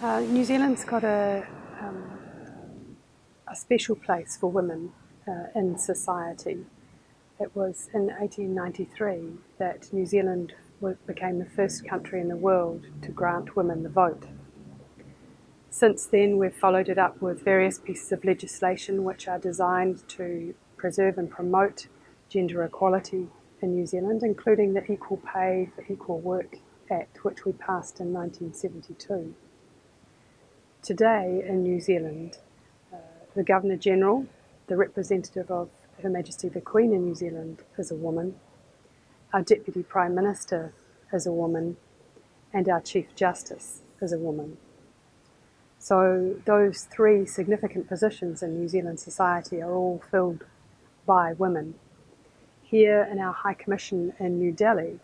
New Zealand's got a special place for women in society. It was in 1893 that New Zealand became the first country in the world to grant women the vote. Since then, we've followed it up with various pieces of legislation which are designed to preserve and promote gender equality in New Zealand, including the Equal Pay for Equal Work Act, which we passed in 1972. Today in New Zealand, the Governor-General, the representative of Her Majesty the Queen in New Zealand, is a woman, our Deputy Prime Minister is a woman, and our Chief Justice is a woman. So those three significant positions in New Zealand society are all filled by women. Here in our High Commission in New Delhi,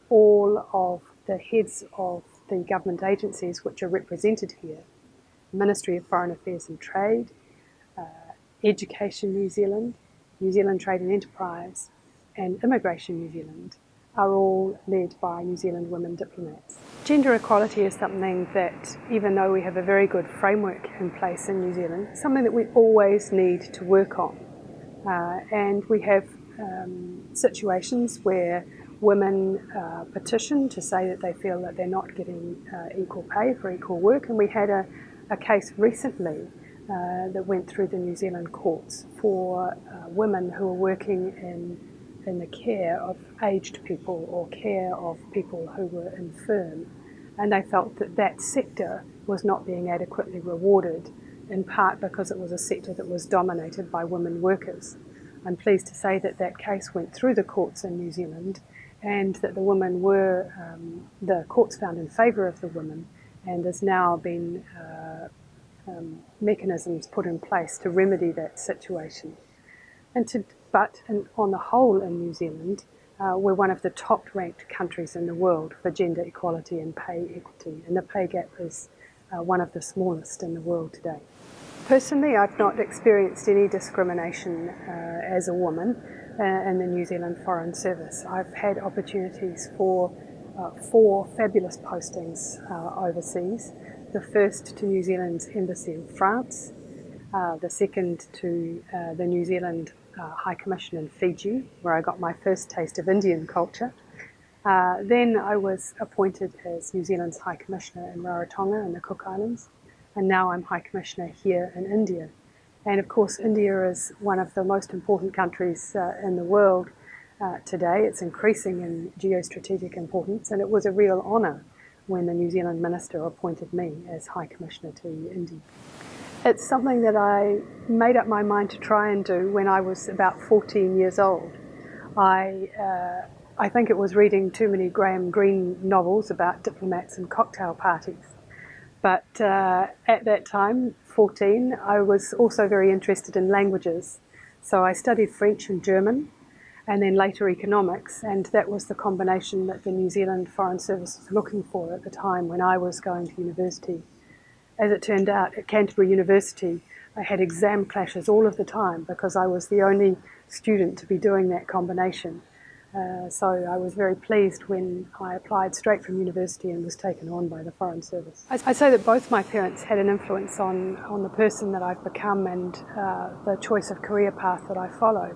all of the heads of the government agencies which are represented here, Ministry of Foreign Affairs and Trade, Education New Zealand, New Zealand Trade and Enterprise, and Immigration New Zealand, are all led by New Zealand women diplomats. Gender equality is something that, even though we have a very good framework in place in New Zealand, something that we always need to work on. And we have situations where women petition to say that they feel that they're not getting equal pay for equal work, and we had a case recently that went through the New Zealand courts for women who are working in the care of aged people or care of people who were infirm, and they felt that that sector was not being adequately rewarded, in part because it was a sector that was dominated by women workers. I'm pleased to say that that case went through the courts in New Zealand, and that the women were, the courts found in favour of the women, and there's now been mechanisms put in place to remedy that situation. But on the whole in New Zealand, we're one of the top ranked countries in the world for gender equality and pay equity, and the pay gap is one of the smallest in the world today. Personally, I've not experienced any discrimination as a woman in the New Zealand Foreign Service. I've had opportunities for 4 fabulous postings overseas. The first to New Zealand's embassy in France, the second to the New Zealand High Commission in Fiji, where I got my first taste of Indian culture. Then I was appointed as New Zealand's High Commissioner in Rarotonga in the Cook Islands, and now I'm High Commissioner here in India. And of course, India is one of the most important countries in the world today. It's increasing in geostrategic importance, and it was a real honour when the New Zealand Minister appointed me as High Commissioner to India. It's something that I made up my mind to try and do when I was about 14 years old. I think it was reading too many Graham Greene novels about diplomats and cocktail parties. But at that time, 14, I was also very interested in languages. So I studied French and German, and then later economics, and that was the combination that the New Zealand Foreign Service was looking for at the time when I was going to university. As it turned out, at Canterbury University, I had exam clashes all of the time because I was the only student to be doing that combination. So I was very pleased when I applied straight from university and was taken on by the Foreign Service. I'd say that both my parents had an influence on the person that I've become and the choice of career path that I followed.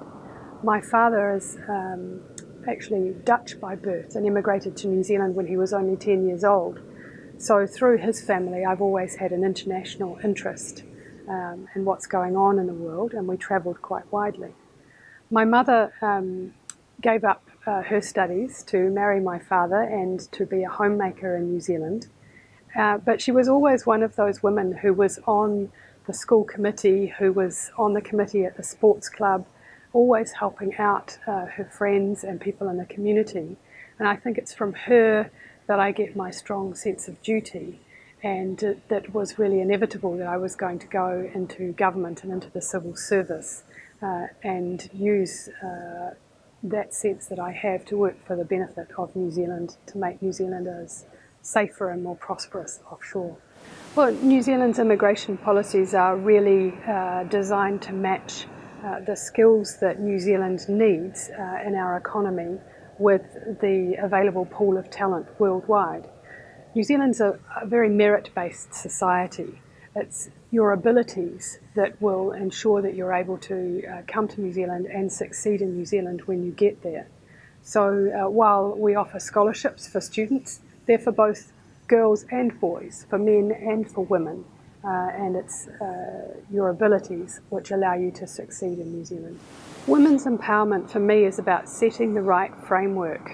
My father is actually Dutch by birth and immigrated to New Zealand when he was only 10 years old. So through his family, I've always had an international interest in what's going on in the world, and we travelled quite widely. My mother gave up her studies to marry my father and to be a homemaker in New Zealand. But she was always one of those women who was on the school committee, who was on the committee at the sports club, always helping out her friends and people in the community. And I think it's from her that I get my strong sense of duty, and that was really inevitable that I was going to go into government and into the civil service and use that sense that I have to work for the benefit of New Zealand, to make New Zealanders safer and more prosperous offshore. Well, New Zealand's immigration policies are really designed to match the skills that New Zealand needs in our economy with the available pool of talent worldwide. New Zealand's a very merit-based society. It's your abilities that will ensure that you're able to come to New Zealand and succeed in New Zealand when you get there. So while we offer scholarships for students, they're for both girls and boys, for men and for women. And it's your abilities which allow you to succeed in New Zealand. Women's empowerment for me is about setting the right framework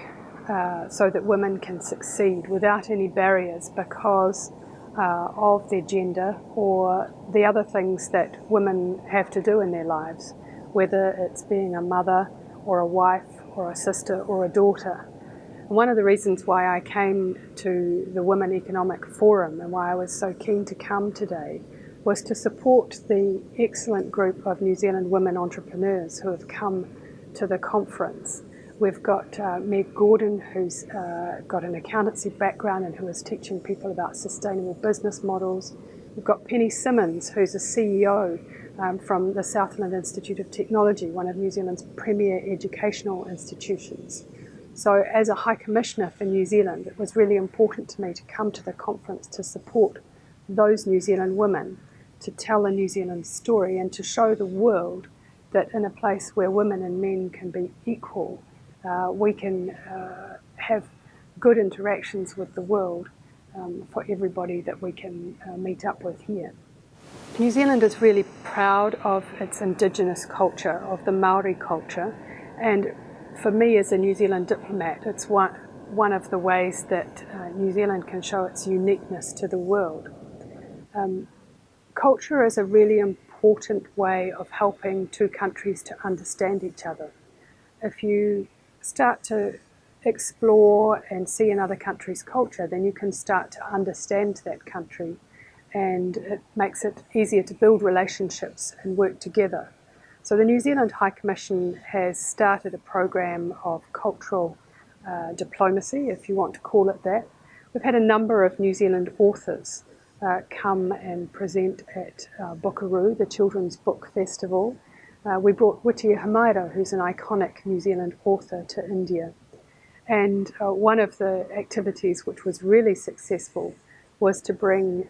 so that women can succeed without any barriers because of their gender or the other things that women have to do in their lives, whether it's being a mother or a wife or a sister or a daughter. And one of the reasons why I came to the Women Economic Forum and why I was so keen to come today was to support the excellent group of New Zealand women entrepreneurs who have come to the conference. We've got Meg Gordon, who's got an accountancy background and who is teaching people about sustainable business models. We've got Penny Simmons, who's a CEO from the Southland Institute of Technology, one of New Zealand's premier educational institutions. So as a High Commissioner for New Zealand, it was really important to me to come to the conference to support those New Zealand women, to tell a New Zealand story and to show the world that in a place where women and men can be equal, we can have good interactions with the world for everybody that we can meet up with here. New Zealand is really proud of its Indigenous culture, of the Maori culture, and for me as a New Zealand diplomat, it's one of the ways that New Zealand can show its uniqueness to the world. Culture is a really important way of helping two countries to understand each other. If you start to explore and see another country's culture, then you can start to understand that country, and it makes it easier to build relationships and work together. So the New Zealand High Commission has started a program of cultural diplomacy, if you want to call it that. We've had a number of New Zealand authors come and present at Bukaroo, the Children's Book Festival. We brought Witia Hamaira, who's an iconic New Zealand author, to India. And one of the activities which was really successful was to bring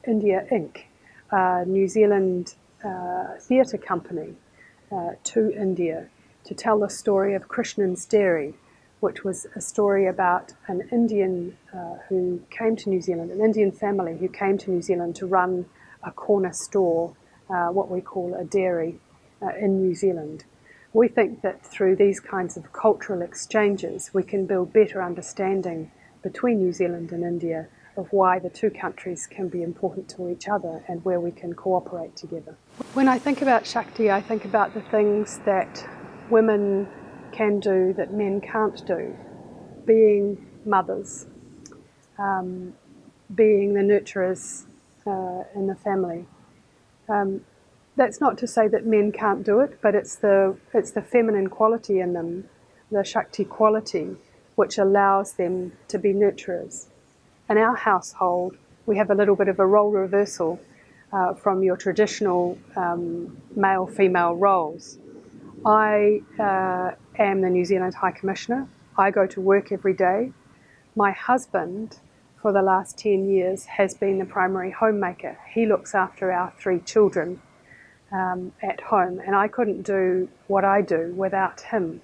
India Inc., a New Zealand theatre company, to India to tell the story of Krishnan's Dairy, which was a story about an Indian who came to New Zealand, an Indian family who came to New Zealand to run a corner store, what we call a dairy, in New Zealand. We think that through these kinds of cultural exchanges, we can build better understanding between New Zealand and India of why the two countries can be important to each other and where we can cooperate together. When I think about Shakti, I think about the things that women can do that men can't do. Being mothers, being the nurturers in the family. That's not to say that men can't do it, but it's the feminine quality in them, the Shakti quality, which allows them to be nurturers. In our household, we have a little bit of a role reversal from your traditional male-female roles. I am the New Zealand High Commissioner. I go to work every day. My husband, for the last 10 years, has been the primary homemaker. He looks after our 3 children at home, and I couldn't do what I do without him.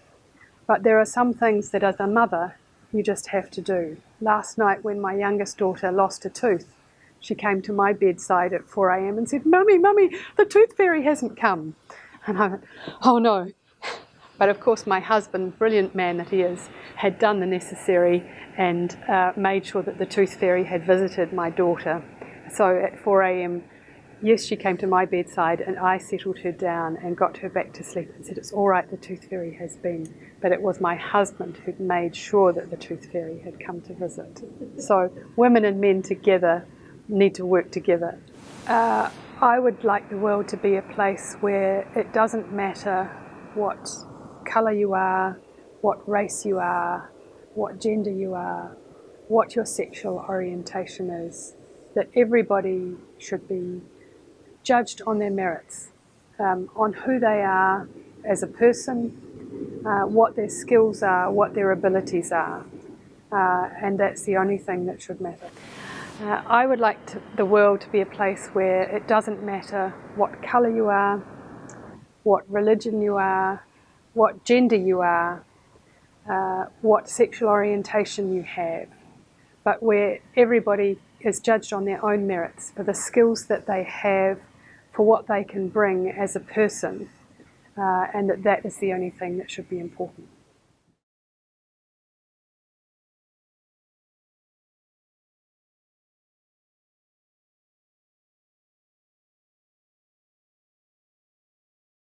But there are some things that as a mother you just have to do. Last night when my youngest daughter lost a tooth, she came to my bedside at 4 a.m. and said, Mummy, the tooth fairy hasn't come. And I went, oh no. But of course my husband, brilliant man that he is, had done the necessary and made sure that the tooth fairy had visited my daughter. So at 4 a.m, yes, she came to my bedside and I settled her down and got her back to sleep and said, it's all right, the tooth fairy has been. But it was my husband who made sure that the tooth fairy had come to visit. So women and men together need to work together. I would like the world to be a place where it doesn't matter what colour you are, what race you are, what gender you are, what your sexual orientation is, that everybody should be judged on their merits, on who they are as a person, what their skills are, what their abilities are. and that's the only thing that should matter. I would like the world to be a place where it doesn't matter what colour you are, what religion you are, what gender you are, what sexual orientation you have, but where everybody is judged on their own merits for the skills that they have, for what they can bring as a person, and that is the only thing that should be important.